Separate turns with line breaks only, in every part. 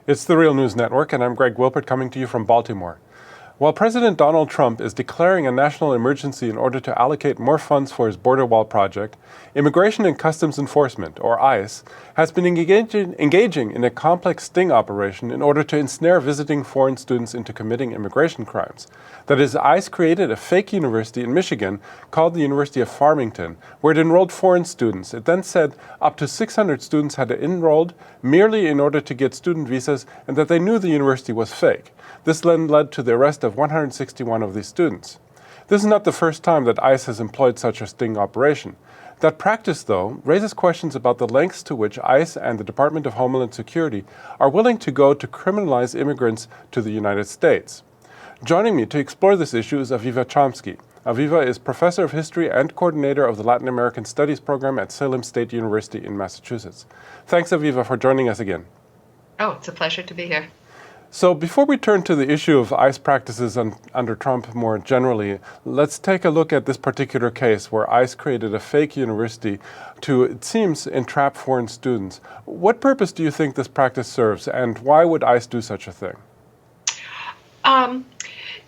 It's the Real News Network, and I'm Greg Wilpert coming to you from Baltimore. While President Donald Trump is declaring a national emergency in order to allocate more funds for his border wall project, Immigration and Customs Enforcement, or ICE, has been engaging in a complex sting operation in order to ensnare visiting foreign students into committing immigration crimes. That is, ICE created a fake university in Michigan called the University of Farmington, where it enrolled foreign students. It then said up to 600 students had enrolled merely in order to get student visas and that they knew the university was fake. This then led to the arrest of 161 of these students. This is not the first time that ICE has employed such a sting operation. That practice, though, raises questions about the lengths to which ICE and the Department of Homeland Security are willing to go to criminalize immigrants to the United States. Joining me to explore this issue is Aviva Chomsky. Aviva is Professor of History and Coordinator of the Latin American Studies Program at Salem State University in Massachusetts. Thanks, Aviva, for joining us again.
Oh, it's a pleasure to be here.
So before we turn to the issue of ICE practices under Trump more generally, let's take a look at this particular case where ICE created a fake university to, it seems, entrap foreign students. What purpose do you think this practice serves, and why would ICE do such a thing?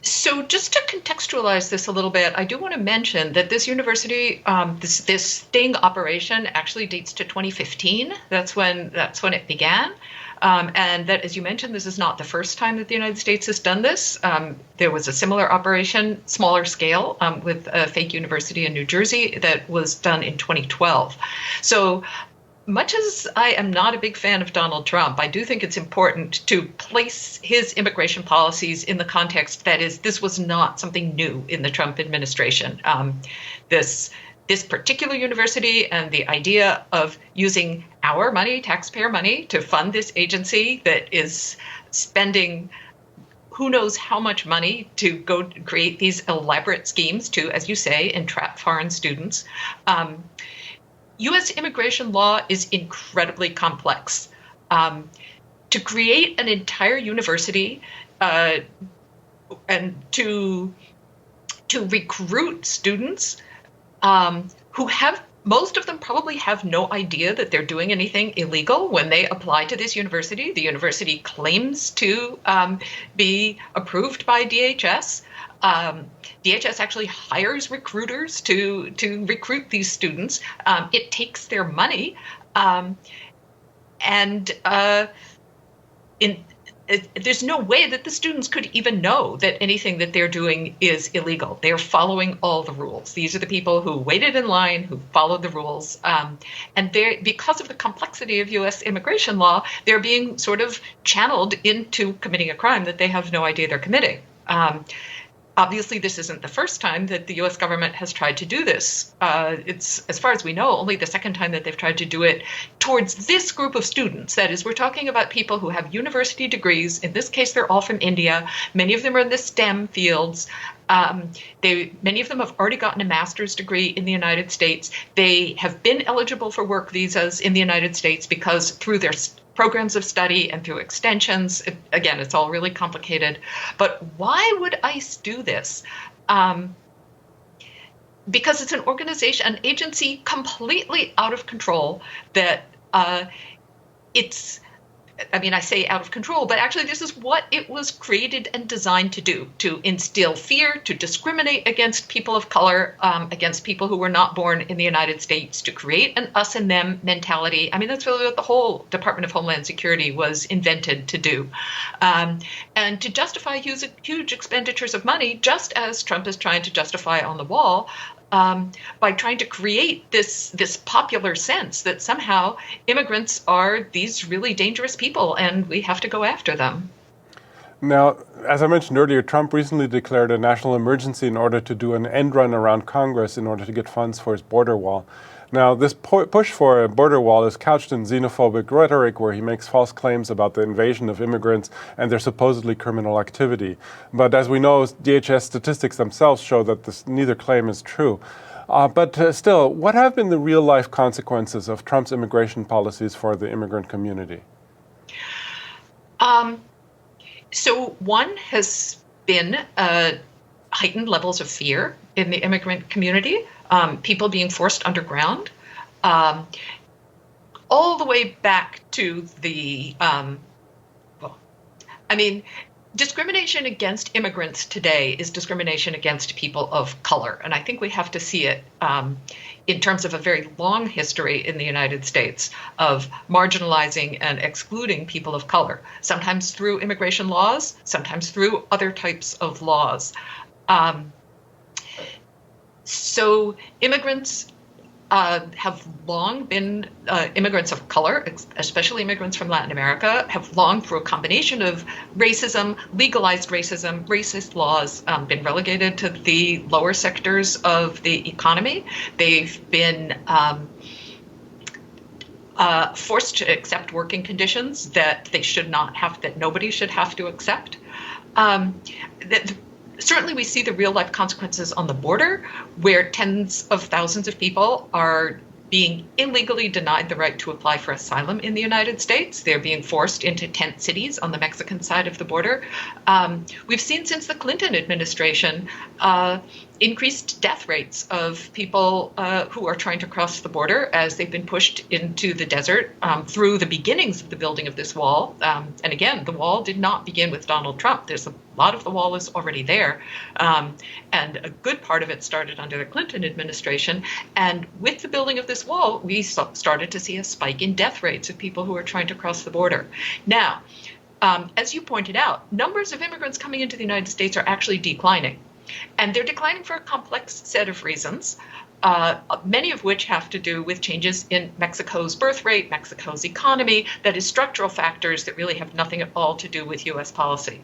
So just to contextualize this a little bit, I do want to mention that this university, this sting operation actually dates to 2015. That's when it began. And that, as you mentioned, this is not the first time that the United States has done this. There was a similar operation, smaller scale, with a fake university in New Jersey that was done in 2012. So much as I am not a big fan of Donald Trump, I do think it's important to place his immigration policies in the context that is, this was not something new in the Trump administration. This particular university and the idea of using our money, taxpayer money, to fund this agency that is spending who knows how much money to go create these elaborate schemes to, as you say, entrap foreign students. U.S. immigration law is incredibly complex. To create an entire university and to recruit students who most of them probably have no idea that they're doing anything illegal when they apply to this university. The university claims to be approved by DHS. DHS actually hires recruiters to recruit these students. It takes their money, there's no way that the students could even know that anything that they're doing is illegal. They're following all the rules. These are the people who waited in line, who followed the rules. And because of the complexity of U.S. immigration law, they're being sort of channeled into committing a crime that they have no idea they're committing. Obviously, this isn't the first time that the U.S. government has tried to do this. It's, as far as we know, only the second time that they've tried to do it towards this group of students. That is, we're talking about people who have university degrees. In this case, they're all from India. Many of them are in the STEM fields. Many of them have already gotten a master's degree in the United States. They have been eligible for work visas in the United States because through their programs of study and through extensions, again, it's all really complicated. But why would ICE do this? Because it's an organization, an agency completely out of control that I say out of control, but actually this is what it was created and designed to do, to instill fear, to discriminate against people of color, against people who were not born in the United States, to create an us and them mentality. I mean, that's really what the whole Department of Homeland Security was invented to do. And to justify huge expenditures of money, just as Trump is trying to justify on the wall, by trying to create this popular sense that somehow immigrants are these really dangerous people and we have to go after them.
Now, as I mentioned earlier, Trump recently declared a national emergency in order to do an end run around Congress in order to get funds for his border wall. Now, this push for a border wall is couched in xenophobic rhetoric where he makes false claims about the invasion of immigrants and their supposedly criminal activity. But as we know, DHS statistics themselves show that neither claim is true. But still, what have been the real-life consequences of Trump's immigration policies for the immigrant community?
So one has been heightened levels of fear in the immigrant community. People being forced underground, all the way back to the I mean, discrimination against immigrants today is discrimination against people of color. And I think we have to see it in terms of a very long history in the United States of marginalizing and excluding people of color, sometimes through immigration laws, sometimes through other types of laws. So immigrants have long been immigrants of color, especially immigrants from Latin America, have long, through a combination of racism, legalized racism, racist laws, been relegated to the lower sectors of the economy. They've been forced to accept working conditions that they should not have, that nobody should have to accept. Certainly, we see the real life consequences on the border, where tens of thousands of people are being illegally denied the right to apply for asylum in the United States. They're being forced into tent cities on the Mexican side of the border. We've seen since the Clinton administration increased death rates of people who are trying to cross the border as they've been pushed into the desert through the beginnings of the building of this wall. And again, the wall did not begin with Donald Trump. There's a lot of the wall is already there. And a good part of it started under the Clinton administration. And with the building of this wall, we started to see a spike in death rates of people who are trying to cross the border. Now, as you pointed out, numbers of immigrants coming into the United States are actually declining. And they're declining for a complex set of reasons, many of which have to do with changes in Mexico's birth rate, Mexico's economy, that is structural factors that really have nothing at all to do with U.S. policy.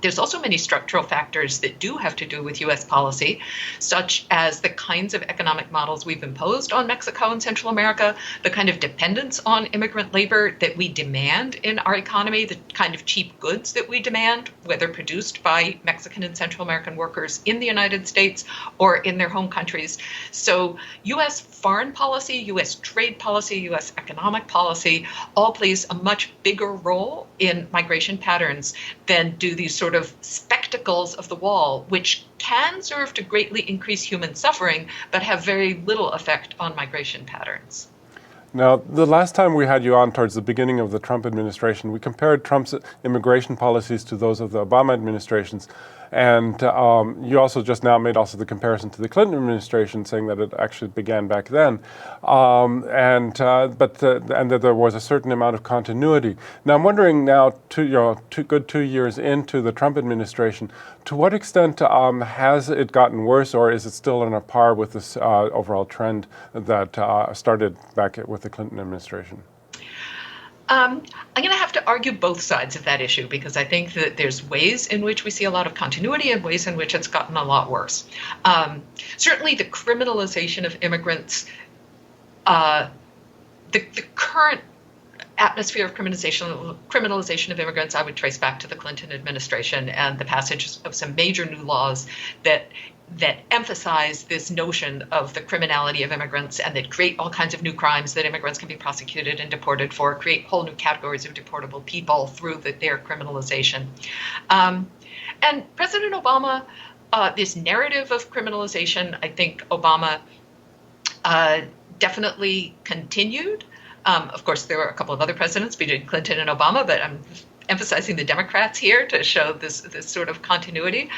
There's also many structural factors that do have to do with U.S. policy, such as the kinds of economic models we've imposed on Mexico and Central America, the kind of dependence on immigrant labor that we demand in our economy, the kind of cheap goods that we demand, whether produced by Mexican and Central American workers in the United States or in their home countries. So U.S. foreign policy, U.S. trade policy, U.S. economic policy all plays a much bigger role in migration patterns than do these sort of spectacles of the wall, which can serve to greatly increase human suffering, but have very little effect on migration patterns.
Now, the last time we had you on towards the beginning of the Trump administration, we compared Trump's immigration policies to those of the Obama administrations. And you also just now made also the comparison to the Clinton administration, saying that it actually began back then, and that there was a certain amount of continuity. Now, I'm wondering now, good 2 years into the Trump administration, to what extent has it gotten worse, or is it still on a par with this overall trend that started back with the Clinton administration?
I'm going to have to argue both sides of that issue, because I think that there's ways in which we see a lot of continuity and ways in which it's gotten a lot worse. Certainly the criminalization of immigrants, the current atmosphere of criminalization of immigrants, I would trace back to the Clinton administration and the passage of some major new laws that emphasize this notion of the criminality of immigrants and that create all kinds of new crimes that immigrants can be prosecuted and deported for, create whole new categories of deportable people through their criminalization. And President Obama, this narrative of criminalization, I think Obama definitely continued. Of course, there were a couple of other presidents between Clinton and Obama, but I'm emphasizing the Democrats here to show this sort of continuity.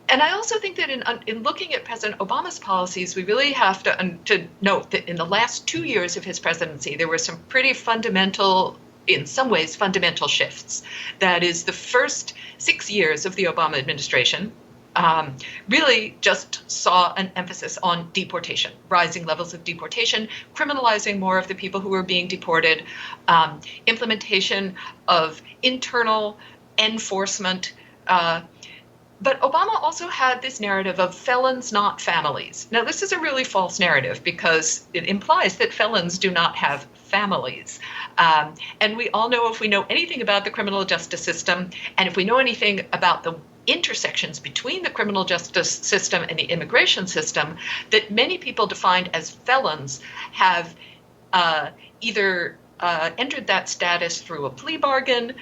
And I also think that in looking at President Obama's policies, we really have to note that in the last 2 years of his presidency, there were some pretty fundamental, in some ways, fundamental shifts. That is, the first 6 years of the Obama administration really just saw an emphasis on deportation, rising levels of deportation, criminalizing more of the people who were being deported, implementation of internal enforcement. But Obama also had this narrative of felons, not families. Now, this is a really false narrative because it implies that felons do not have families. And we all know, if we know anything about the criminal justice system, and if we know anything about the intersections between the criminal justice system and the immigration system, that many people defined as felons have either entered that status through a plea bargain,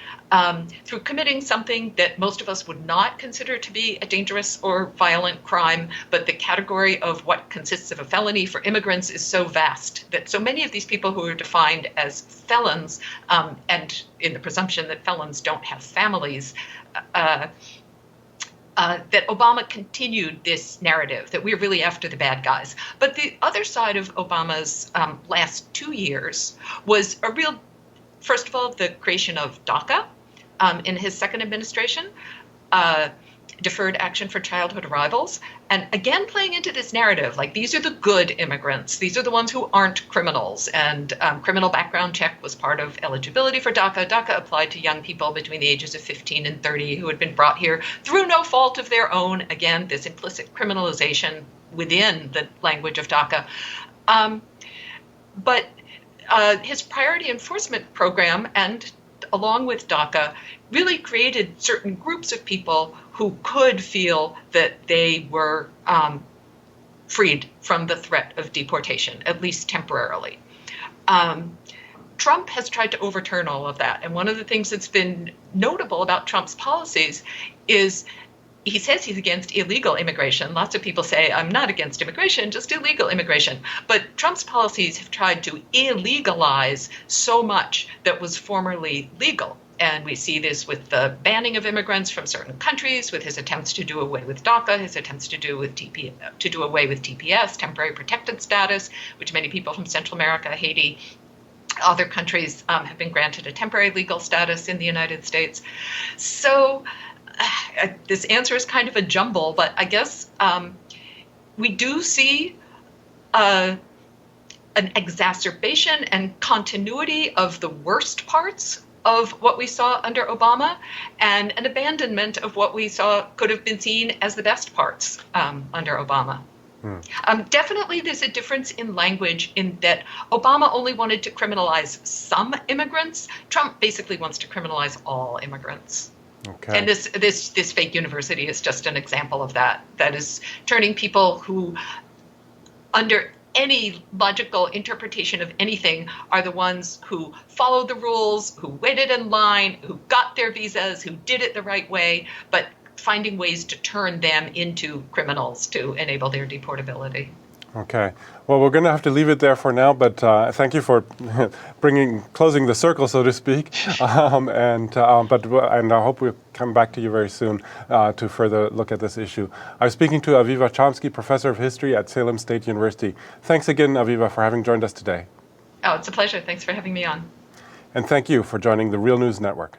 through committing something that most of us would not consider to be a dangerous or violent crime, but the category of what consists of a felony for immigrants is so vast that so many of these people who are defined as felons, and in the presumption that felons don't have families, that Obama continued this narrative that we're really after the bad guys. But the other side of Obama's last 2 years was a real, first of all, the creation of DACA in his second administration, deferred action for childhood arrivals, and again playing into this narrative, like these are the good immigrants, these are the ones who aren't criminals, and criminal background check was part of eligibility for DACA. DACA applied to young people between the ages of 15 and 30 who had been brought here through no fault of their own. Again, this implicit criminalization within the language of DACA. But his priority enforcement program, and along with DACA, really created certain groups of people who could feel that they were freed from the threat of deportation, at least temporarily. Trump has tried to overturn all of that. And one of the things that's been notable about Trump's policies is he says he's against illegal immigration. Lots of people say, I'm not against immigration, just illegal immigration. But Trump's policies have tried to illegalize so much that was formerly legal. And we see this with the banning of immigrants from certain countries, with his attempts to do away with DACA, his attempts to do away with TPS, temporary protected status, which many people from Central America, Haiti, other countries have been granted a temporary legal status in the United States. So this answer is kind of a jumble, but I guess we do see an exacerbation and continuity of the worst parts of what we saw under Obama, and an abandonment of what we saw could have been seen as the best parts under Obama. Definitely there's a difference in language in that Obama only wanted to criminalize some immigrants. Trump basically wants to criminalize all immigrants. Okay. And this fake university is just an example of that. That is turning people who, under any logical interpretation of anything, are the ones who followed the rules, who waited in line, who got their visas, who did it the right way, but finding ways to turn them into criminals to enable their deportability.
Okay. Well, we're going to have to leave it there for now, but thank you for closing the circle, so to speak. And I hope we'll come back to you very soon to further look at this issue. I was speaking to Aviva Chomsky, professor of history at Salem State University. Thanks again, Aviva, for having joined us today.
Oh, it's a pleasure. Thanks for having me on.
And thank you for joining the Real News Network.